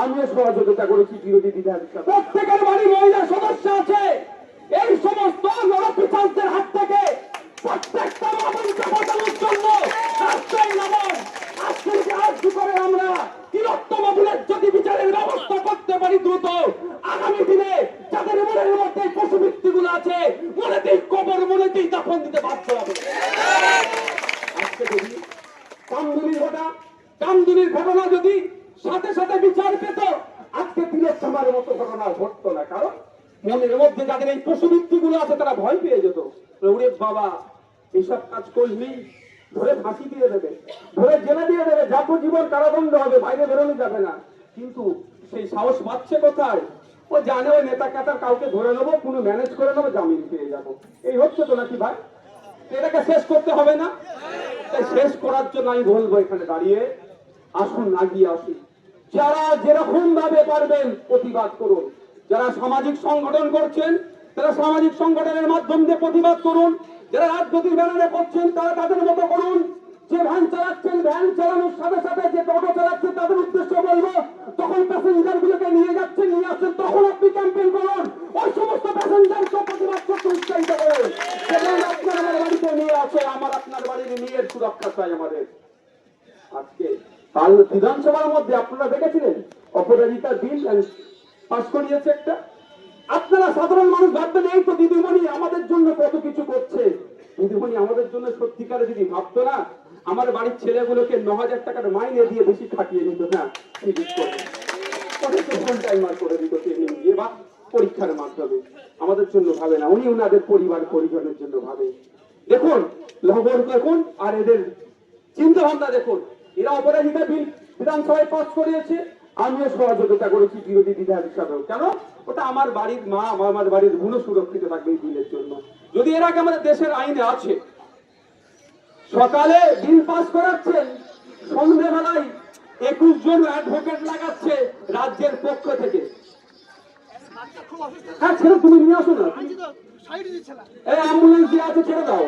আমিও সহযোগিতা করেছি বিরোধী বিধায়ক। প্রত্যেকের বাড়ি মহিলা সদস্য আছে। এই সমস্ত নরপিশাচদের হাত থেকে প্রত্যেকটা মানুষকে বাঁচানোর জন্য রাস্তায় নামান। আজকে আজ করে আমরা তিলোত্তম বুলেট যদি বিচারের ব্যবস্থা করতে পারি দ্রুত, আগামী দিনে যাদের মনের মধ্যে পশুবৃত্তিগুলো আছে মনেতেই কবর মনেতেই দাফন দিতে বাধ্য হবে। আজকে যদি কামদুনির ঘটনা যদি সাথে সাথে বিচার পেত, আজকে তিলোত্তমার মতো ঘটনা ঘটতো না। কারণ মনের মধ্যে যাদের এই পশুবৃত্তি গুলো আছে তারা ভয় পেয়ে যেত, ওরে বাবা এইসব কাজ করলি ধরে ফাঁসি দিয়ে দেবে, ধরে জেলে দিয়ে দেবে, যাবজ্জীবন কারাদণ্ড হবে, বাইরে বেরোনো যাবে না। কিন্তু সেই সাহস পাচ্ছে কোথায়? ও জানে ওই নেতা কাতার কাউকে ধরে নেবো, কোনো ম্যানেজ করে নেবো, জামিন পেয়ে যাবো। এই হচ্ছে তো নাকি ভাই? এটাকে শেষ করতে হবে না? তাই শেষ করার জন্য আমি বলবো এখানে দাঁড়িয়ে আসুন, আগিয়ে আসুন। যারা যেরকম ভাবে পারবেন প্রতিবাদ করুন। যারা সামাজিক সংগঠন করছেন তারা সামাজিক সংগঠনের মাধ্যম দিয়ে প্রতিবাদ করুন। যারা রাজনৈতিক ব্যানারে করছেন তারা তাদের মতো করুন। যে ভ্যান চালাচ্ছেন ভ্যান চালানোর সাথে সাথে যে টোটো চালাচ্ছেন তাদের উদ্দেশ্য বলবো, তখন প্যাসেঞ্জার গুলোকে নিয়ে যাচ্ছেন নিয়ে আসছেন তখন আপনি ক্যাম্পেইন করুন। ওই সমস্ত প্যাসেঞ্জারকে প্রতিবাদ করতে উৎসাহিত করুন। যেমন আপনার আমার বাড়িতে নিয়ে আছে, আমার আপনার বাড়ির মেয়ের সুরক্ষা চাই আমাদের। আজকে কাল বিধানসভার মধ্যে আপনারা দেখেছিলেন অপরাজিতা বিল পাস করিয়েছে একটা। আপনারা সাধারণ মানুষ ভাববেন এই তো দিদিমণি আমাদের জন্য কত কিছু করছে। দিদিমণি আমাদের জন্য সত্যিকারে যদি ভাবতো না, আমার বাড়ির ছেলেগুলোকে 9,000 টাকার মাইনে দিয়ে বেশি খাটিয়ে নিত না, ফুল টাইমার করে দিত ট্রেনিং দিয়ে বা পরীক্ষার মাধ্যমে। আমাদের জন্য ভাবে না, উনি ওনাদের পরিবার পরিজনের জন্য ভাবে। দেখুন লবণ দেখুন আর এদের চিন্তা ভাবনা দেখুন। এরা অপরাজিতা বিল বিধানসভায় পাস করিয়েছে, আমিও সহযোগিতা করেছি বিরোধী বিধায়ক হিসাবেও। কেন? ওটা আমার বাড়ির মা, আমার বাড়ির বোনও সুরক্ষিত থাকবে এই বিলের জন্য। যদি এর আগে আমাদের দেশের আইনে আছে, সকালে বিল পাস করাচ্ছেন, সন্ধ্যেবেলায় 21 জন অ্যাডভোকেট লাগাচ্ছে রাজ্যের পক্ষ থেকে। হ্যাঁ ছেড়ে তুমি নিয়ে আসো না, এই অ্যাম্বুলেন্স দিয়ে আছে ছেড়ে দাও।